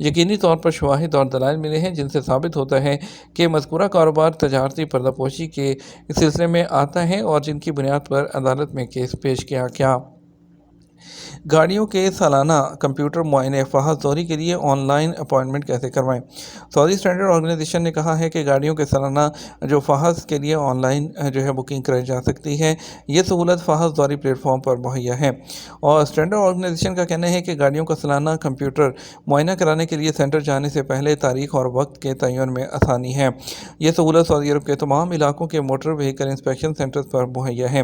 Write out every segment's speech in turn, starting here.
یقینی طور پر شواہد اور دلائل ملے ہیں جن سے ثابت ہوتا ہے کہ مذکورہ کاروبار تجارتی پردہ پوشی کے سلسلے میں آتا ہے اور جن کی بنیاد پر عدالت میں کیس پیش کیا گیا۔ گاڑیوں کے سالانہ کمپیوٹر معائنے فحص دوری کے لیے آن لائن اپائنٹمنٹ کیسے کروائیں؟ سعودی اسٹینڈرڈ آرگنائزیشن نے کہا ہے کہ گاڑیوں کے سالانہ فحص کے لیے آن لائن بکنگ کرائی جا سکتی ہے۔ یہ سہولت فحص دوری پلیٹ فارم پر مہیا ہے، اور اسٹینڈرڈ آرگنائزیشن کا کہنا ہے کہ گاڑیوں کا سالانہ کمپیوٹر معائنہ کرانے کے لیے سینٹر جانے سے پہلے تاریخ اور وقت کے تعین میں آسانی ہے۔ یہ سہولت سعودی عرب کے تمام علاقوں کے موٹر وہیکل انسپیکشن سینٹرز پر مہیا ہے،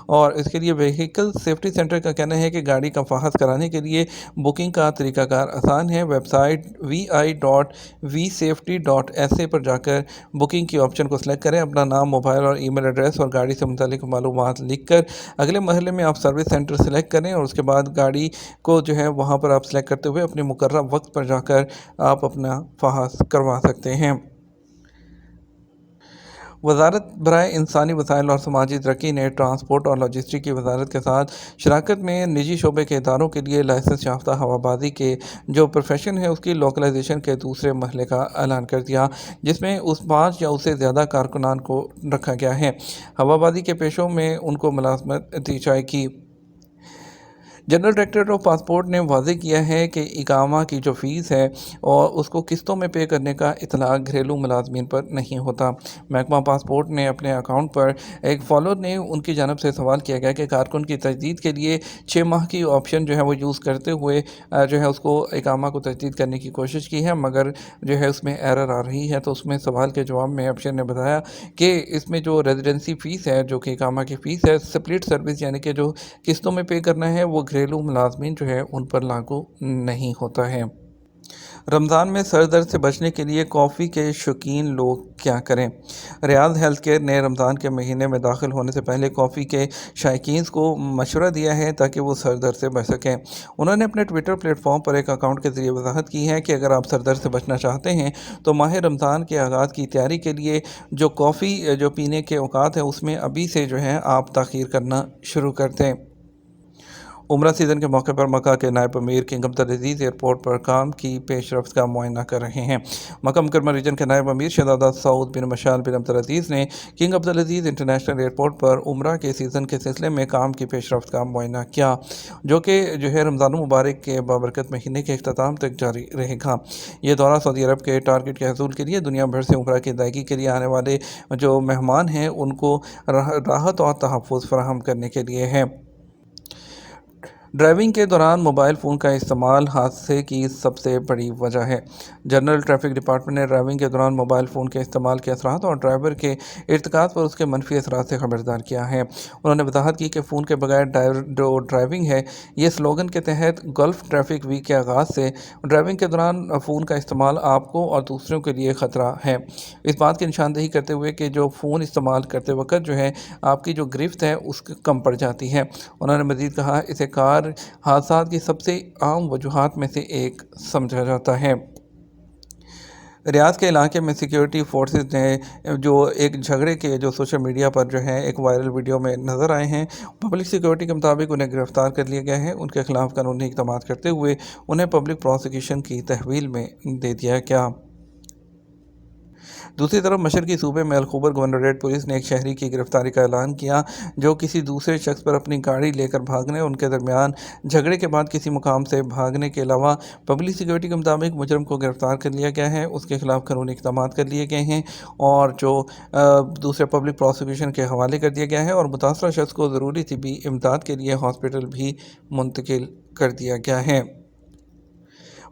اور اس کے لیے وہیکل سیفٹی سینٹر کا کہنا ہے کہ گاڑی کا فحص کرانے کے لیے بکنگ کا طریقہ کار آسان ہے۔ ویب سائٹ vi.vsafety.sa پر جا کر بکنگ کی آپشن کو سلیکٹ کریں، اپنا نام، موبائل اور ای میل ایڈریس اور گاڑی سے متعلق معلومات لکھ کر اگلے مرحلے میں آپ سروس سینٹر سلیکٹ کریں، اور اس کے بعد گاڑی کو وہاں پر آپ سلیکٹ کرتے ہوئے اپنے مقررہ وقت پر جا کر آپ اپنا فحص کروا سکتے ہیں۔ وزارت برائے انسانی وسائل اور سماجی ترقی نے ٹرانسپورٹ اور لاجسٹک کی وزارت کے ساتھ شراکت میں نجی شعبے کے اداروں کے لیے لائسنس یافتہ ہوابازی کے پروفیشن ہے اس کی لوکلائزیشن کے دوسرے مرحلے کا اعلان کر دیا، جس میں اس 5 یا اس سے زیادہ کارکنان کو رکھا گیا ہے۔ ہوابازی کے پیشوں میں ان کو ملازمت دی جائے گی۔ جنرل ڈائریکٹریٹ آف پاسپورٹ نے واضح کیا ہے کہ اقامہ کی فیس ہے اور اس کو قسطوں میں پے کرنے کا اطلاق گھریلو ملازمین پر نہیں ہوتا۔ محکمہ پاسپورٹ نے اپنے اکاؤنٹ پر ایک فالوور نے ان کی جانب سے سوال کیا گیا کہ کارکن کی تجدید کے لیے 6 ماہ کی آپشن وہ یوز کرتے ہوئے اس کو اقامہ کو تجدید کرنے کی کوشش کی ہے، مگر اس میں ایرر آ رہی ہے۔ تو اس میں سوال کے جواب میں آپشن نے بتایا کہ اس میں ریزیڈنسی فیس ہے جو کہ اقامہ کی فیس ہے، سپلٹ سروس یعنی کہ قسطوں میں پے کرنا ہے، وہ گھریلو ملازمین ان پر لاگو نہیں ہوتا ہے۔ رمضان میں سر درد سے بچنے کے لیے کافی کے شوقین لوگ کیا کریں؟ ریاض ہیلتھ کیئر نے رمضان کے مہینے میں داخل ہونے سے پہلے کافی کے شائقین کو مشورہ دیا ہے تاکہ وہ سر درد سے بچ سکیں۔ انہوں نے اپنے ٹویٹر پلیٹ فارم پر ایک اکاؤنٹ کے ذریعے وضاحت کی ہے کہ اگر آپ سر درد سے بچنا چاہتے ہیں تو ماہ رمضان کے آغاز کی تیاری کے لیے کافی پینے کے اوقات ہیں اس میں ابھی سے آپ تاخیر کرنا شروع کر دیں۔ عمرہ سیزن کے موقع پر مکہ کے نائب امیر کنگ عبدالعزیز ایئرپورٹ پر کام کی پیش رفت کا معائنہ کر رہے ہیں۔ مکہ مکرمہ ریجن کے نائب امیر شہزادہ سعود بن مشعل بن عبدالعزیز نے کنگ عبدالعزیز انٹرنیشنل ایئرپورٹ پر عمرہ کے سیزن کے سلسلے میں کام کی پیش رفت کا معائنہ کیا، جو کہ رمضان المبارک کے بابرکت مہینے کے اختتام تک جاری رہے گا۔ یہ دورہ سعودی عرب کے ٹارگٹ کے حصول کے لیے دنیا بھر سے عمرہ کی ادائیگی کے لیے آنے والے مہمان ہیں ان کو راحت اور تحفظ فراہم کرنے کے لیے ہے۔ ڈرائیونگ کے دوران موبائل فون کا استعمال حادثے کی سب سے بڑی وجہ ہے۔ جنرل ٹریفک ڈپارٹمنٹ نے ڈرائیونگ کے دوران موبائل فون کے استعمال کے اثرات اور ڈرائیور کے ارتکاب پر اس کے منفی اثرات سے خبردار کیا ہے۔ انہوں نے وضاحت کی کہ فون کے بغیر ڈرائیونگ ہے۔ یہ سلوگن کے تحت گلف ٹریفک ویک کے آغاز سے ڈرائیونگ کے دوران فون کا استعمال آپ کو اور دوسروں کے لیے خطرہ ہے، اس بات کی نشاندہی کرتے ہوئے کہ فون استعمال کرتے وقت آپ کی گرفت ہے اس کم پڑ جاتی ہے۔ انہوں نے مزید کہا اسے کار حادثات کی سب سے عام وجوہات میں سے ایک سمجھا جاتا ہے۔ ریاض کے علاقے میں سیکیورٹی فورسز نے ایک جھگڑے کے سوشل میڈیا پر ایک وائرل ویڈیو میں نظر آئے ہیں۔ پبلک سیکیورٹی کے مطابق انہیں گرفتار کر لیا گیا ہے، ان کے خلاف قانونی اقدامات کرتے ہوئے انہیں پبلک پروسیکیوشن کی تحویل میں دے دیا گیا۔ دوسری طرف مشرقی صوبے میں الخبر گورنریٹ پولیس نے ایک شہری کی گرفتاری کا اعلان کیا جو کسی دوسرے شخص پر اپنی گاڑی لے کر بھاگنے اور ان کے درمیان جھگڑے کے بعد کسی مقام سے بھاگنے کے علاوہ پبلک سیکیورٹی کے مطابق مجرم کو گرفتار کر لیا گیا ہے، اس کے خلاف قانونی اقدامات کر لیے گئے ہیں اور دوسرے پبلک پروسیکیوشن کے حوالے کر دیا گیا ہے اور متاثرہ شخص کو ضروری طبی امداد کے لیے ہاسپٹل بھی منتقل کر دیا گیا ہے۔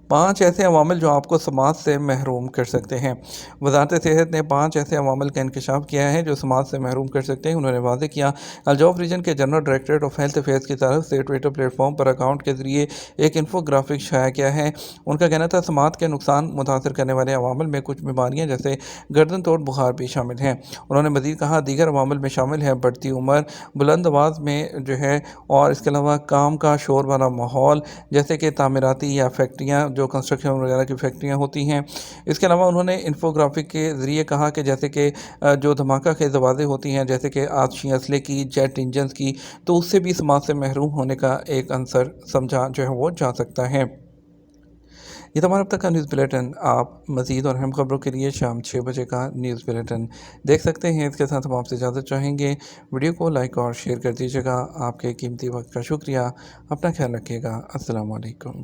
5 ایسے عوامل جو آپ کو سماعت سے محروم کر سکتے ہیں۔ وزارت صحت نے 5 ایسے عوامل کا انکشاف کیا ہے جو سماعت سے محروم کر سکتے ہیں۔ انہوں نے واضح کیا الجوف ریجن کے general directorate of health affairs کی طرف سے ٹویٹر پلیٹ فارم پر اکاؤنٹ کے ذریعے ایک انفوگرافک شائع کیا ہے۔ ان کا کہنا تھا سماعت کے نقصان متاثر کرنے والے عوامل میں کچھ بیماریاں جیسے گردن توڑ بخار بھی شامل ہیں۔ انہوں نے مزید کہا دیگر عوامل میں شامل ہے بڑھتی عمر، بلند آواز میں اور اس کے علاوہ کام کا شور والا ماحول جیسے کہ تعمیراتی یا فیکٹریاں کنسٹرکشن وغیرہ کی فیکٹریاں ہوتی ہیں۔ اس کے علاوہ انہوں نے انفوگرافک کے ذریعے کہا کہ جیسے کہ دھماکہ خیز آوازیں ہوتی ہیں جیسے کہ آتشی اسلحے کی، جیٹ انجنز کی، تو اس سے بھی سماعت سے محروم ہونے کا ایک عنصر سمجھا وہ جا سکتا ہے۔ یہ تو ہمارا اب تک کا نیوز بلیٹن۔ آپ مزید اور اہم خبروں کے لیے شام 6 بجے کا نیوز بلیٹن دیکھ سکتے ہیں۔ اس کے ساتھ ہم آپ سے اجازت چاہیں گے، ویڈیو کو لائک اور شیئر کر دیجیے گا۔ آپ کے قیمتی وقت کا شکریہ۔ اپنا خیال رکھیے گا۔ السلام علیکم۔